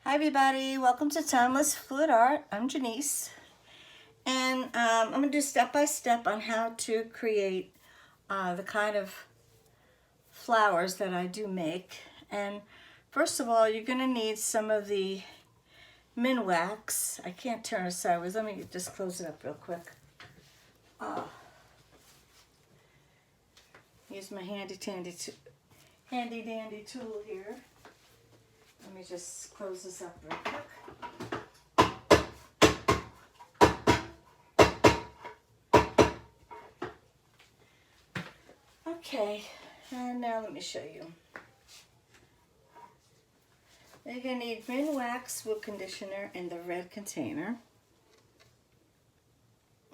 Hi everybody, welcome to Timeless Fluid Art. I'm Jenise, and I'm going to do step-by-step on how to create the kind of flowers that I do make. And first of all, you're going to need some of the Minwax. I can't turn it sideways. Let me just close it up real quick. Use my handy dandy tool here. Let me just close this up real quick. Okay, and now let me show you. You're going to need Minwax wood conditioner in the red container.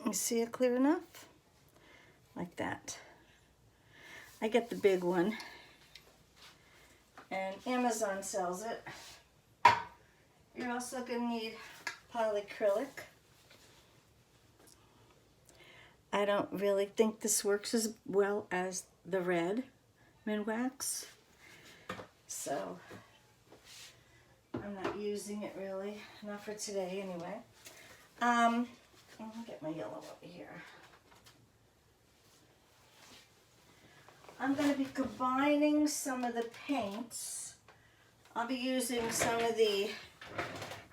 You see it clear enough? Like that. I get the big one, and Amazon sells it. You're also going to need polyacrylic. I don't really think this works as well as the red Minwax, so I'm not using it really, not for today anyway. I'll get my yellow over here. I'm going to be combining some of the paints. I'll be using some of the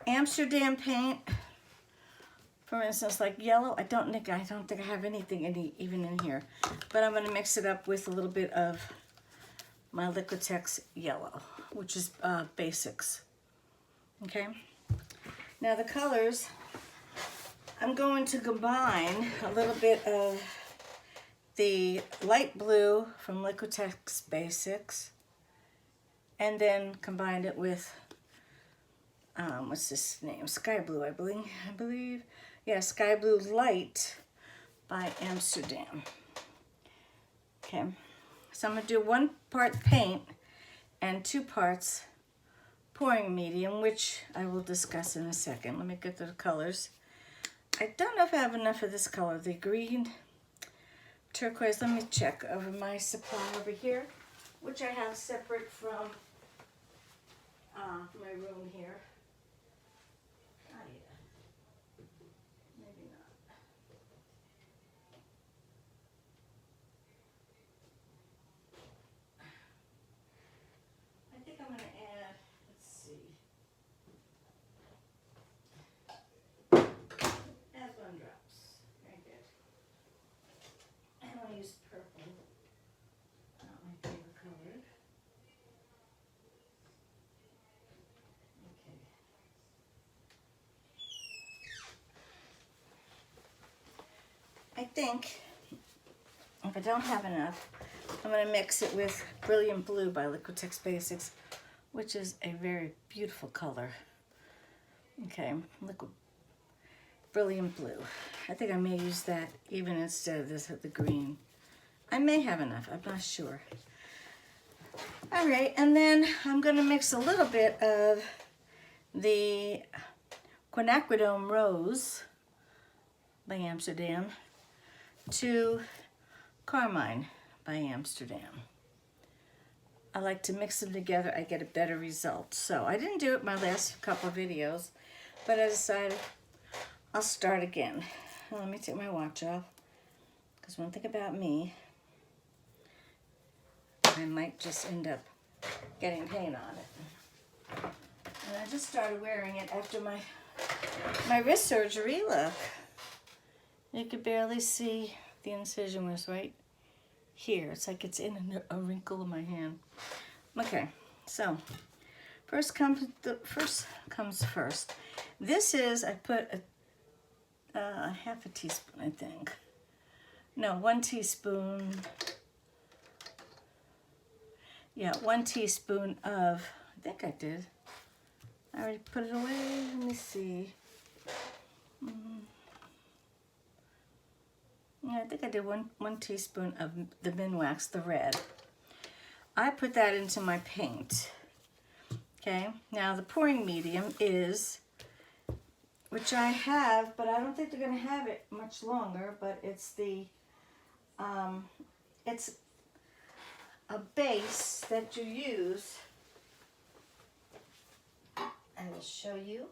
Amsterdam paint. For instance, like yellow, I don't think I have anything even in here, but I'm going to mix it up with a little bit of my Liquitex yellow, which is basics. Okay. Now the colors, I'm going to combine a little bit of the light blue from Liquitex Basics, and then combine it with what's this name? Sky Blue, I believe. Yeah, Sky Blue Light by Amsterdam. Okay, so I'm gonna do 1 part paint and 2 parts pouring medium, which I will discuss in a second. Let me get the colors. I don't know if I have enough of this color, the green turquoise. Let me check over my supply over here, which I have separate from my room here. Oh yeah, maybe not. I think I'm going to add, let's see, add 1 drops. Very good. And I'll use purple, not my favorite color. Okay. I think if I don't have enough, I'm going to mix it with Brilliant Blue by Liquitex Basics, which is a very beautiful color. Okay, Brilliant Blue. I think I may use that even instead of the green. I may have enough, I'm not sure. All right, and then I'm going to mix a little bit of the Quinacridone Rose by Amsterdam to Carmine by Amsterdam. I like to mix them together. I get a better result. So I didn't do it my last couple of videos, but I decided I'll start again. Now, let me take my watch off, because one thing about me, I might just end up getting paint on it. And I just started wearing it after my wrist surgery. Look, you could barely see the incision was right here. It's like it's in a wrinkle in my hand. Okay, so first comes first. This is, I put a half a teaspoon, I think. No, 1 teaspoon. Yeah, 1 teaspoon of, I think I did. I already put it away. Let me see. Yeah, I think I did one teaspoon of the Minwax, the red. I put that into my paint. Okay, now the pouring medium is, which I have, but I don't think they're going to have it much longer, but it's the, it's a base that you use I will show you.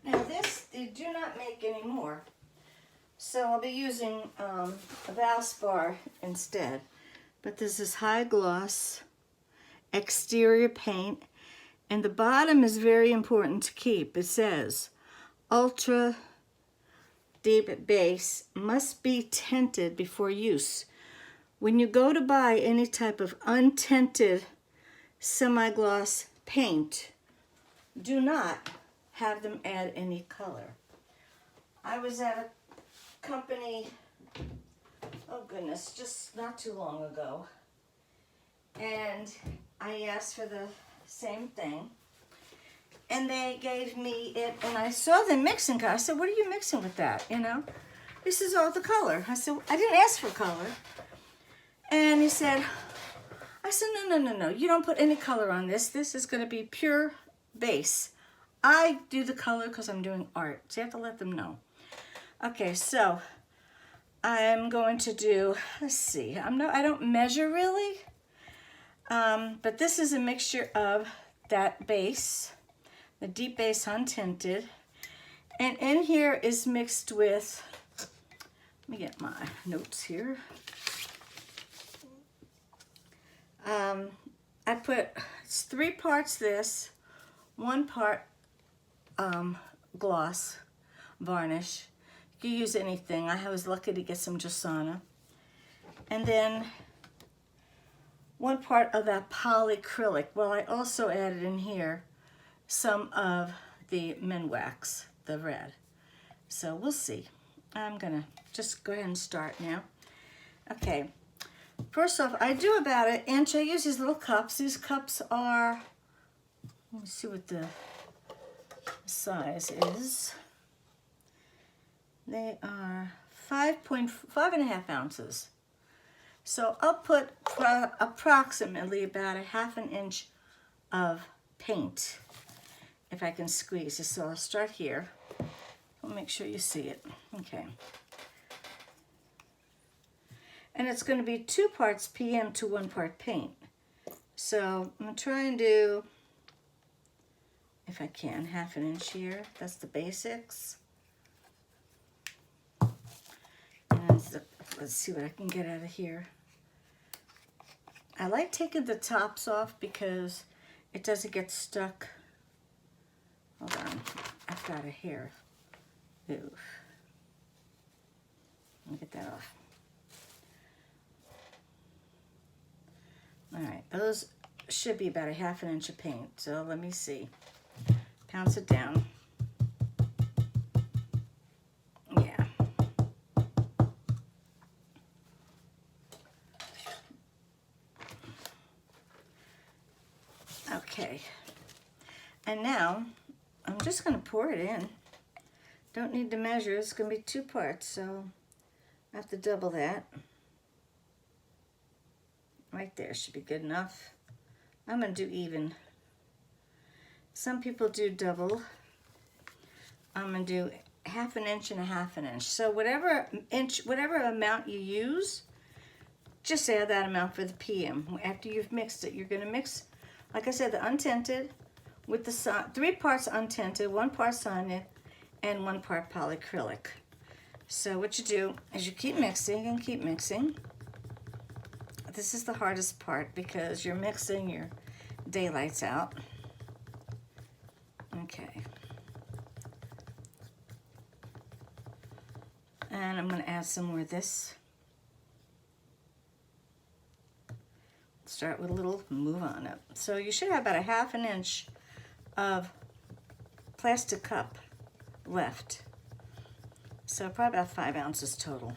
Now this, they do not make anymore. So I'll be using a Valspar instead. But this is high gloss exterior paint. And the bottom is very important to keep. It says, ultra deep base must be tinted before use. When you go to buy any type of untinted semi-gloss paint, do not have them add any color. I was at a company, oh goodness, just not too long ago, and I asked for the same thing, and they gave me it, and I saw them mixing color. I said, what are you mixing with that, you know? This is all the color. I said, I didn't ask for color. And he said, I said, no, you don't put any color on this. This is going to be pure base. I do the color because I'm doing art, so you have to let them know. Okay, so I'm going to do, let's see, I don't measure really, but this is a mixture of that base, the deep base untinted, and in here is mixed with, let me get my notes here. I put, it's 3 parts this, 1 part gloss varnish. You can use anything. I was lucky to get some Jasana. And then 1 part of that polyacrylic. Well, I also added in here some of the Minwax, the red. So we'll see. I'm gonna just go ahead and start now. Okay, first off, I do about an inch. I use these little cups. These cups are, let me see what the size is. They are 5.5 ounces. So I'll put approximately about a 1/2 inch of paint, if I can squeeze this. So I'll start here. I'll make sure you see it. Okay. And it's going to be 2 parts PM to 1 part paint. So I'm going to try and do, if I can, 1/2 inch here. That's the basics. And let's see what I can get out of here. I like taking the tops off because it doesn't get stuck. Hold on, I've got a hair. Oof. Let me get that off. All right, those should be about a 1/2 inch of paint. So let me see. Pounce it down. Yeah. Okay. And now I'm just going to pour it in. Don't need to measure. It's going to be 2 parts, so I have to double that. Right there should be good enough. I'm going to do even. Some people do double. I'm going to do 1/2 inch and a 1/2 inch. So whatever amount you use, just add that amount for the PM. After you've mixed it, you're going to mix, like I said, the untinted with the 3 parts untinted, 1 part cyan, and 1 part polyacrylic. So what you do is you keep mixing and keep mixing. This is the hardest part because you're mixing your daylights out. Okay. And I'm going to add some more of this. Start with a little, move on up. So you should have about a 1/2 inch of plastic cup left. So probably about 5 ounces total.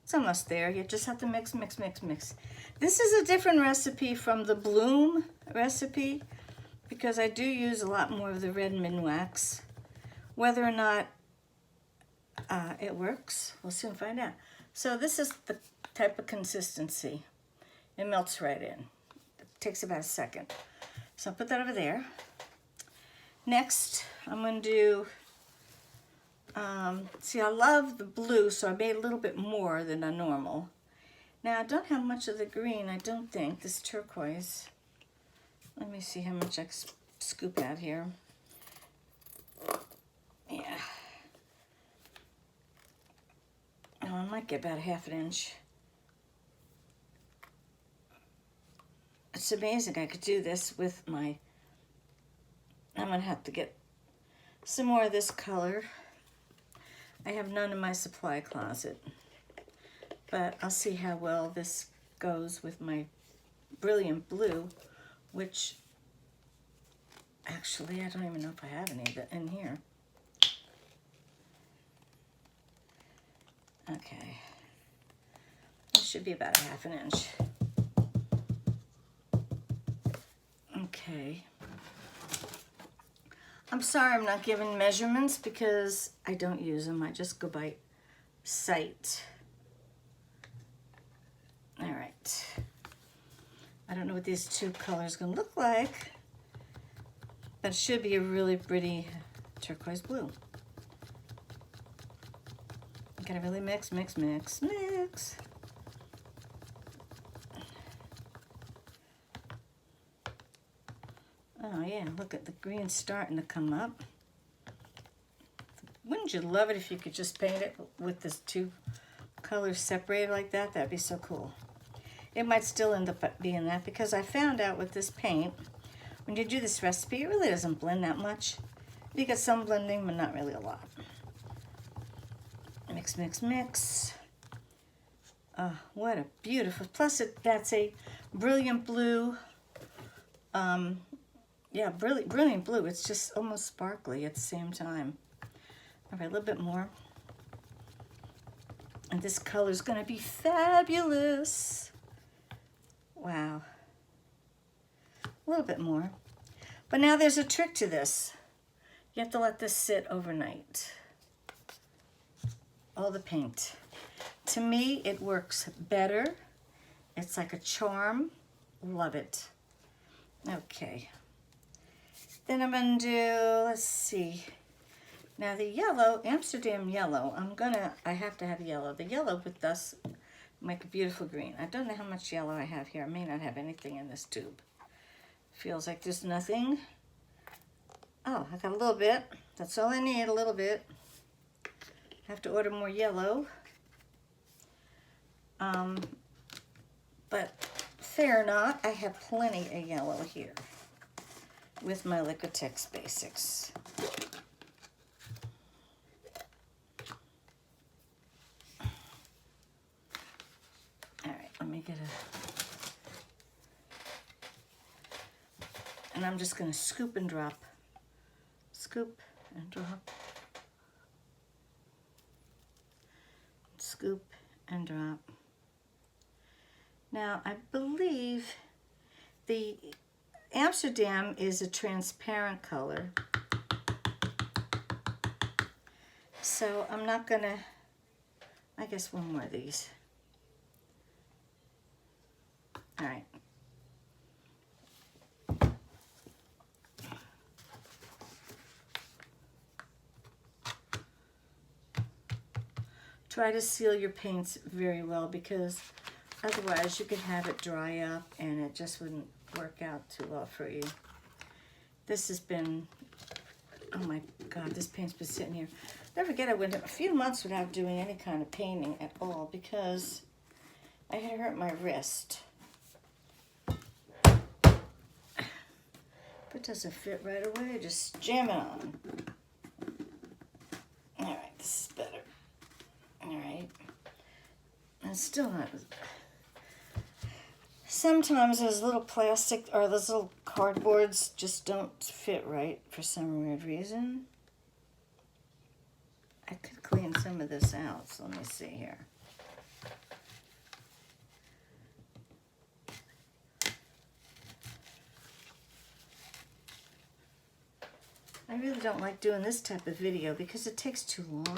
It's almost there. You just have to mix, mix, mix, mix. This is a different recipe from the Bloom recipe because I do use a lot more of the red Minwax. Whether or not it works, we'll soon find out. So this is the type of consistency. It melts right in. takes about a second. So I'll put that over there. Next, I'm going to do, see, I love the blue, so I made a little bit more than a normal. Now, I don't have much of the green, I don't think, this turquoise. Let me see how much I scoop out here. Yeah. Oh, I might get about 1/2 inch. It's amazing I could do this with my, I'm going to have to get some more of this color. I have none in my supply closet, but I'll see how well this goes with my brilliant blue, which actually I don't even know if I have any of it in here. Okay, it should be about 1/2 inch. Okay. I'm sorry I'm not giving measurements because I don't use them. I just go by sight. All right. I don't know what these two colors are going to look like, but it should be a really pretty turquoise blue. You gotta really mix, mix, mix, mix. Oh yeah, look at the green starting to come up. Wouldn't you love it if you could just paint it with this two colors separated like that? That'd be so cool. It might still end up being that because I found out with this paint, when you do this recipe, it really doesn't blend that much. You get some blending, but not really a lot. Mix, mix, mix. Oh, what a beautiful, plus that's a brilliant blue. Yeah, brilliant blue. It's just almost sparkly at the same time. All right, a little bit more. And this color is going to be fabulous. Wow. A little bit more. But now there's a trick to this. You have to let this sit overnight. All the paint. To me, it works better. It's like a charm. Love it. Okay. Then I'm going to do, let's see. Now the yellow, Amsterdam yellow, I have to have yellow. The yellow with this make a beautiful green. I don't know how much yellow I have here. I may not have anything in this tube. Feels like there's nothing. Oh, I got a little bit. That's all I need, a little bit. I have to order more yellow. But fair or not, I have plenty of yellow here with my Liquitex Basics. All right, let me get and I'm just going to scoop and drop. Scoop and drop. Scoop and drop. Now, I believe the Amsterdam is a transparent color. So I'm not gonna, I guess one more of these. All right. Try to seal your paints very well because otherwise you could have it dry up and it just wouldn't work out too well for you. This has been, oh my God, this paint's been sitting here. Never forget, I went a few months without doing any kind of painting at all because I had hurt my wrist. If it doesn't fit right away, just jam it on. All right, this is better. All right. And still not. Sometimes those little plastic or those little cardboards just don't fit right for some weird reason. I could clean some of this out, so let me see here. I really don't like doing this type of video because it takes too long.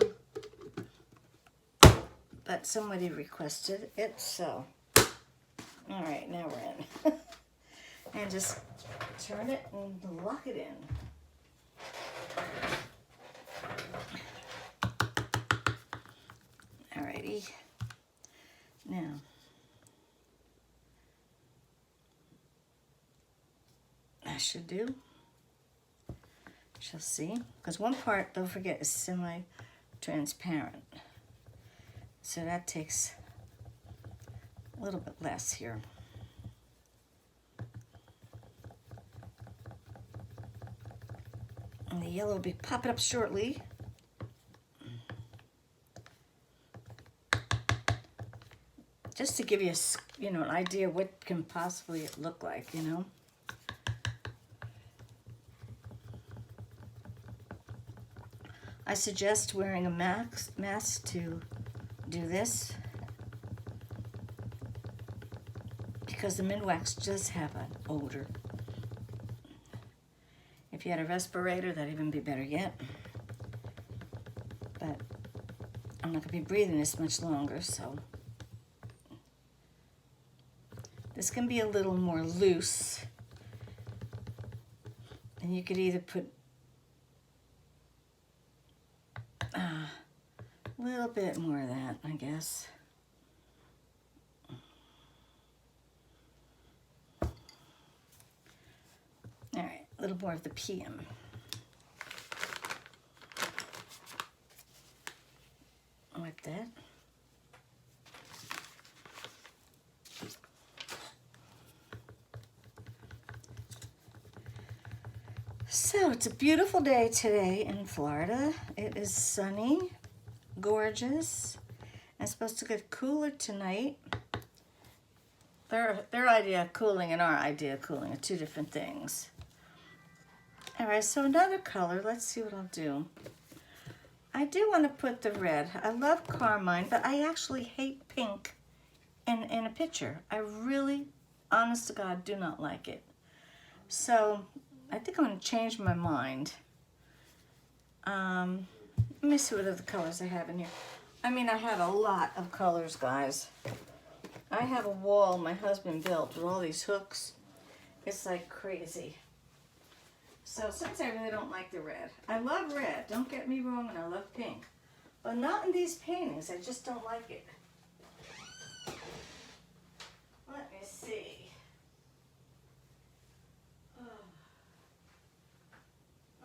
But somebody requested it, so. All right, now we're in. and just turn it and lock it in. Alrighty. Now, that should do. Shall see. Because one part, don't forget, is semi-transparent. So that takes a little bit less here. And the yellow will be popping up shortly. Just to give you, an idea what can possibly look like, I suggest wearing a mask to do this because the Minwax does have an odor. If you had a respirator, that'd even be better yet. But I'm not going to be breathing this much longer, so this can be a little more loose. And you could either put a little bit more of that, I guess. All right, a little more of the PM. Like that. So it's a beautiful day today in Florida. It is sunny, gorgeous. It's supposed to get cooler tonight. Their idea of cooling and our idea of cooling are two different things. All right, so another color. Let's see what I'll do. I do want to put the red. I love carmine, but I actually hate pink in a picture. I really, honest to God, do not like it. So I think I'm going to change my mind. Let me see what other colors I have in here. I mean, I have a lot of colors, guys. I have a wall my husband built with all these hooks. It's like crazy. So since I really don't like the red, I love red, don't get me wrong, and I love pink. But not in these paintings, I just don't like it. Let me see.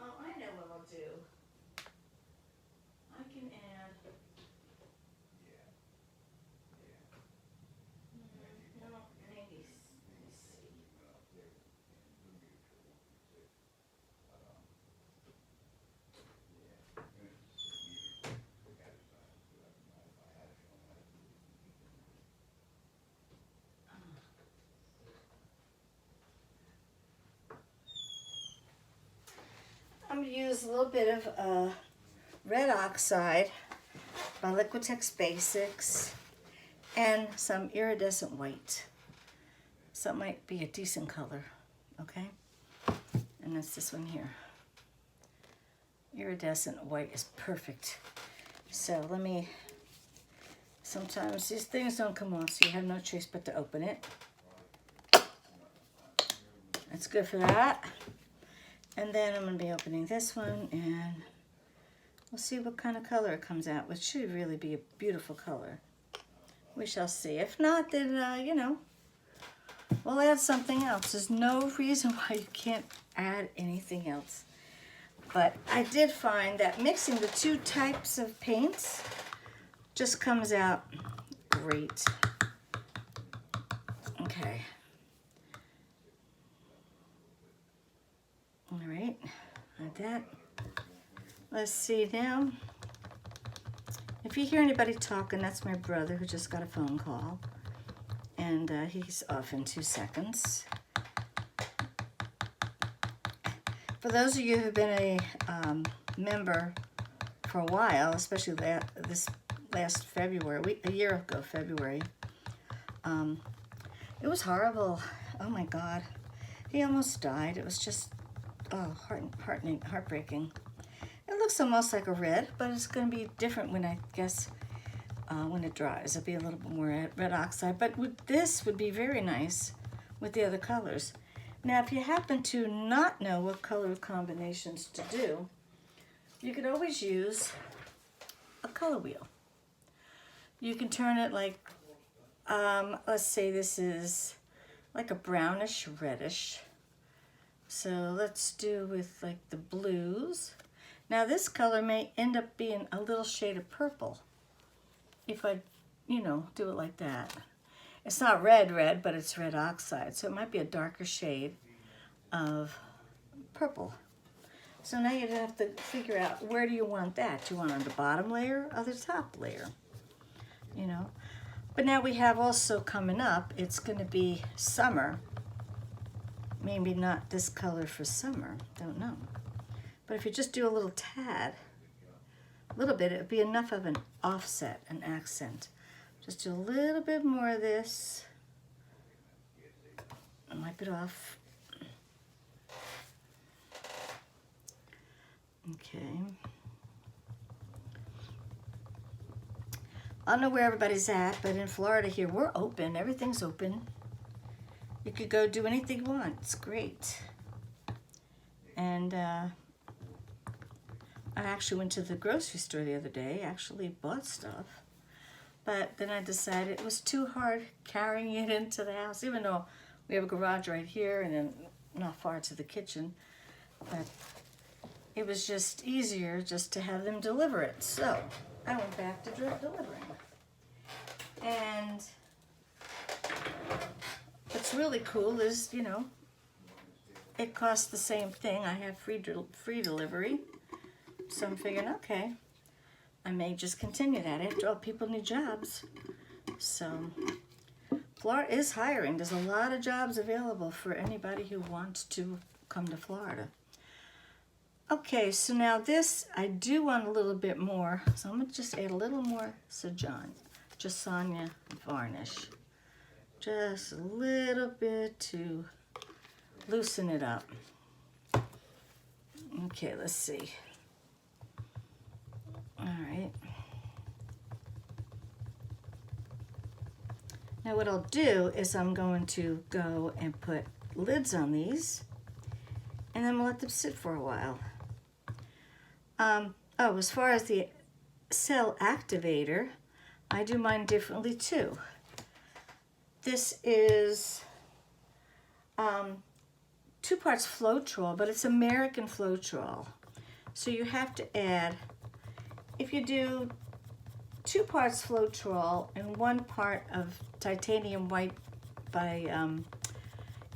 Oh, I know what I'll do. I can add... No, maybe. Let me see. I'm going to use a little bit of red oxide by Liquitex Basics and some iridescent white. So it might be a decent color, okay? And that's this one here. Iridescent white is perfect. So let me, sometimes these things don't come off, so you have no choice but to open it. That's good for that. And then I'm going to be opening this one, and we'll see what kind of color it comes out, which should really be a beautiful color. We shall see. If not, then, we'll add something else. There's no reason why you can't add anything else. But I did find that mixing the two types of paints just comes out great. Okay. All right, like that. Let's see now. If you hear anybody talking, that's my brother who just got a phone call. And he's off in 2 seconds. For those of you who've been a member for a while, especially this last February, a year ago February, it was horrible. Oh my God. He almost died. It was just, oh, heartbreaking. It looks almost like a red, but it's going to be different when I guess when it dries. It'll be a little bit more red oxide, but this would be very nice with the other colors. Now, if you happen to not know what color combinations to do, you could always use a color wheel. You can turn it like, let's say this is like a brownish reddish. So let's do with like the blues. Now this color may end up being a little shade of purple if I, do it like that. It's not red, but it's red oxide, so it might be a darker shade of purple. So now you have to figure out, where do you want that? Do you want it on the bottom layer or the top layer? But now we have also coming up, it's going to be summer. Maybe not this color for summer, don't know. But if you just do a little tad, a little bit, it would be enough of an offset, an accent. Just do a little bit more of this. Wipe it off. Okay. I don't know where everybody's at, but in Florida here, we're open. Everything's open. You could go do anything you want. It's great. And I actually went to the grocery store the other day, actually bought stuff. But then I decided it was too hard carrying it into the house, even though we have a garage right here and then not far to the kitchen. But it was just easier just to have them deliver it. So I went back to delivering. And what's really cool is, it costs the same thing. I have free delivery. So I'm figuring, okay, I may just continue that. After all, people need jobs. So Florida is hiring. There's a lot of jobs available for anybody who wants to come to Florida. Okay, so now this, I do want a little bit more. So I'm going to just add a little more Jasanya varnish. Just a little bit to loosen it up. Okay, let's see. All right. Now what I'll do is I'm going to go and put lids on these, and then we'll let them sit for a while. As far as the cell activator, I do mine differently too. This is 2 parts Floetrol, but it's American Floetrol. So you have to add, if you do 2 parts Floetrol and 1 part of titanium white by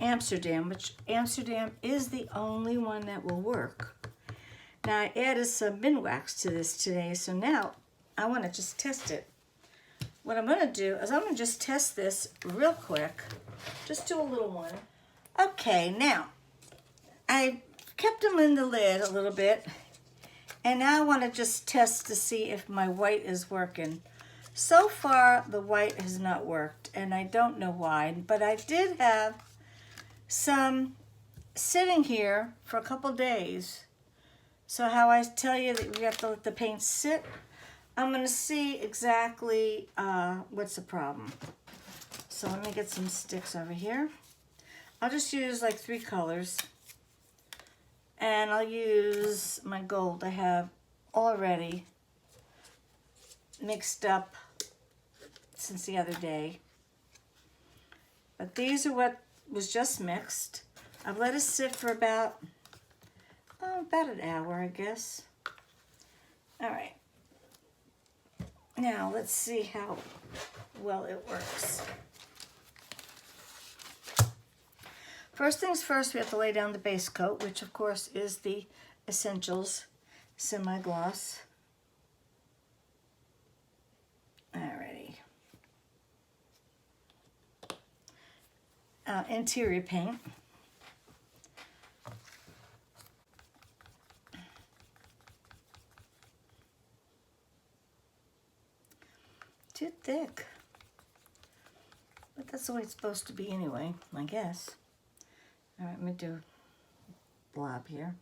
Amsterdam, which Amsterdam is the only one that will work. Now I added some Minwax to this today, so now I want to just test it. What I'm going to do is I'm going to just test this real quick. Just do a little one. Okay, now I kept them in the lid a little bit, and now I want to just test to see if my white is working. So far, the white has not worked, and I don't know why, but I did have some sitting here for a couple days. So how I tell you that we have to let the paint sit, I'm going to see exactly what's the problem. So let me get some sticks over here. I'll just use like 3 colors. And I'll use my gold I have already mixed up since the other day. But these are what was just mixed. I've let it sit for about an hour, I guess. All right. Now, let's see how well it works. First things first, we have to lay down the base coat, which of course is the Essentials Semi-Gloss. Alrighty. Interior paint. Too thick. But that's the way it's supposed to be anyway, I guess. All right, let me do a blob here.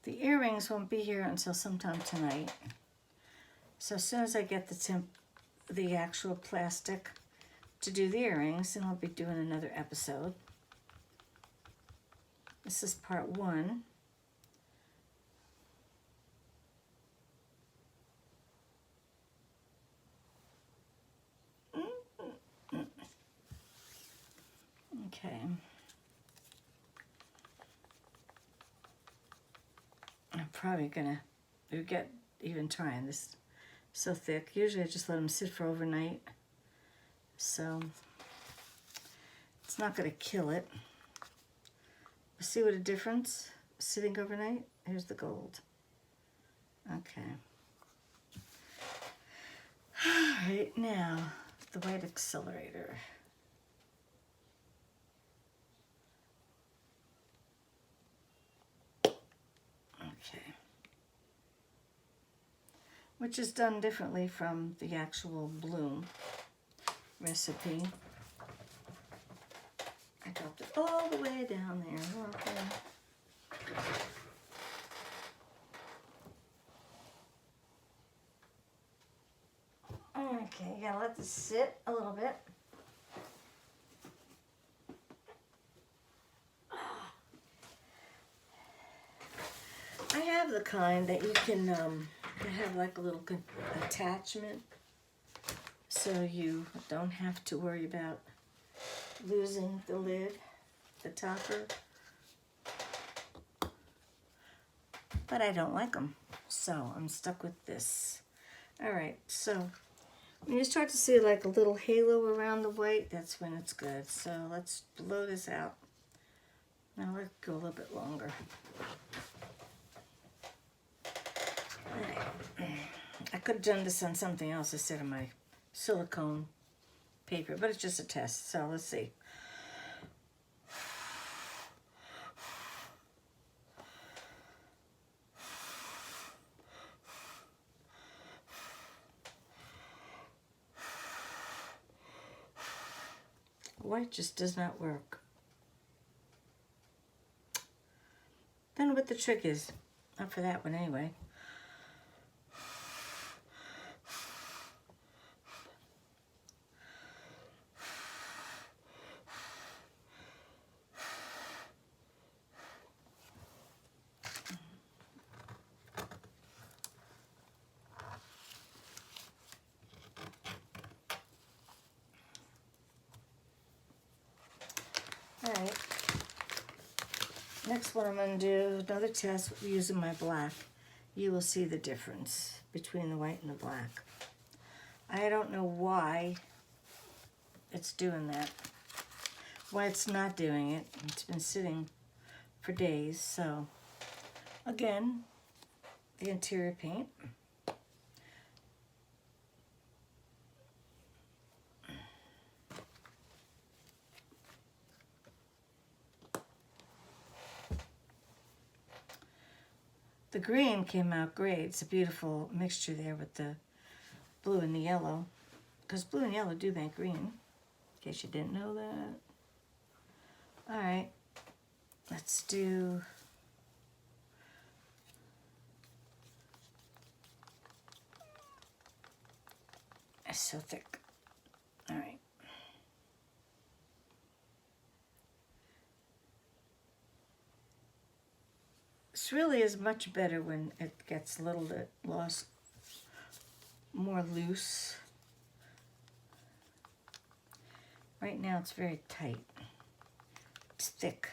The earrings won't be here until sometime tonight. So as soon as I get the temp the actual plastic to do the earrings, and I'll be doing another episode. This is part 1. Okay. I'm probably gonna regret even trying this. So thick. Usually I just let them sit for overnight. So it's not gonna kill it. See what a difference? Sitting overnight? Here's the gold. Okay. All right, now the white accelerator. Okay. Which is done differently from the actual bloom recipe. I dropped it all the way down there. Okay. Okay, yeah, let this sit a little bit. I have the kind that you can have like a little attachment, so you don't have to worry about losing the lid, the topper. But I don't like them, so I'm stuck with this. All right, so when you start to see like a little halo around the white, that's when it's good. So let's blow this out. Now let it go a little bit longer. I could have done this on something else instead of my silicone paper, but it's just a test, so let's see. White just does not work. Don't know what the trick is. Not for that one anyway. All right. Next one I'm going to do another test using my black. You will see the difference between the white and the black. I don't know why it's doing that. Why it's not doing it. It's been sitting for days. So again, the interior paint. The green came out great. It's a beautiful mixture there with the blue and the yellow. Because blue and yellow do make green. In case you didn't know that. Alright. Let's do... It's so thick. Alright. This really is much better when it gets a little bit more loose. Right now it's very tight. It's thick.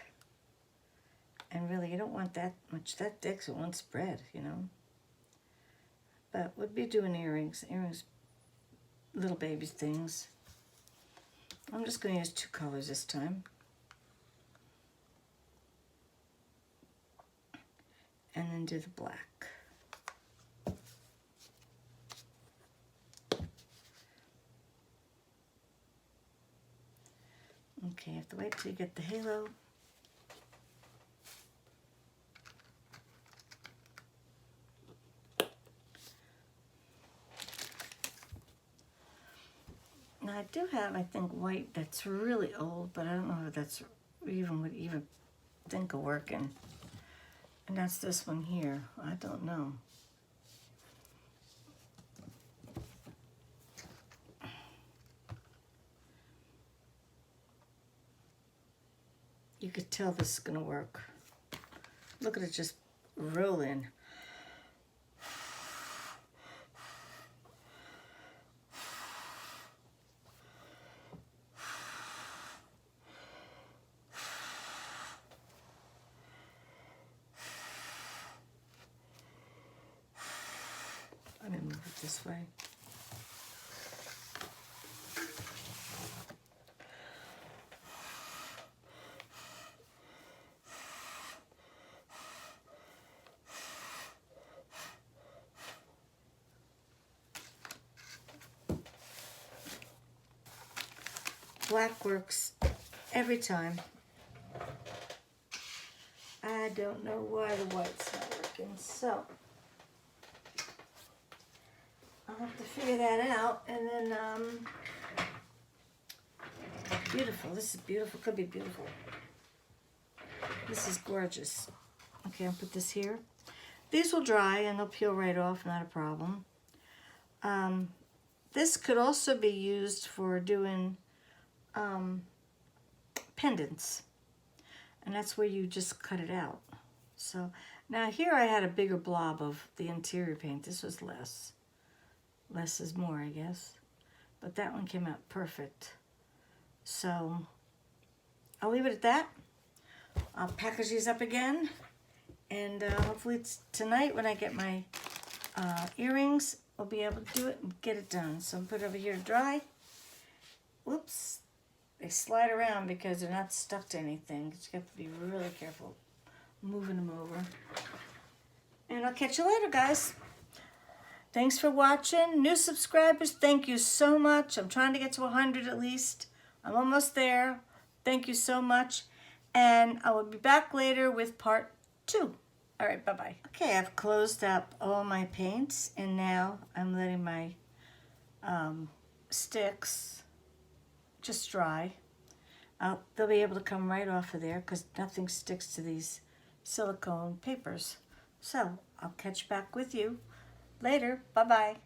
And really you don't want that much that thick, so it won't spread, you know. But we'll be doing earrings. Earrings, little baby things. I'm just going to use 2 colors this time. And then do the black. Okay, you have to wait till you get the halo. Now I do have, I think, white that's really old, but I don't know if that's would even think of working. And that's this one here. I don't know. could tell this is gonna work. Look at it just roll in. I'm gonna move it this way. Black works every time. I don't know why the white's not working, so I'll have to figure that out. And then, beautiful. This is beautiful. Could be beautiful. This is gorgeous. Okay, I'll put this here. These will dry and they'll peel right off, not a problem. This could also be used for doing pendants, and that's where you just cut it out. So now here I had a bigger blob of the interior paint. This was less is more, I guess, but that one came out perfect. So I'll leave it at that. I'll package these up again, and hopefully it's tonight when I get my earrings, I'll be able to do it and get it done. So I'm put it over here to dry. Whoops. They slide around because they're not stuck to anything. You have to be really careful moving them over. And I'll catch you later, guys. Thanks for watching. New subscribers, thank you so much. I'm trying to get to 100 at least. I'm almost there. Thank you so much. And I will be back later with part 2. All right, bye-bye. Okay, I've closed up all my paints, and now I'm letting my sticks just dry. They'll be able to come right off of there because nothing sticks to these silicone papers. So I'll catch back with you later. Bye-bye.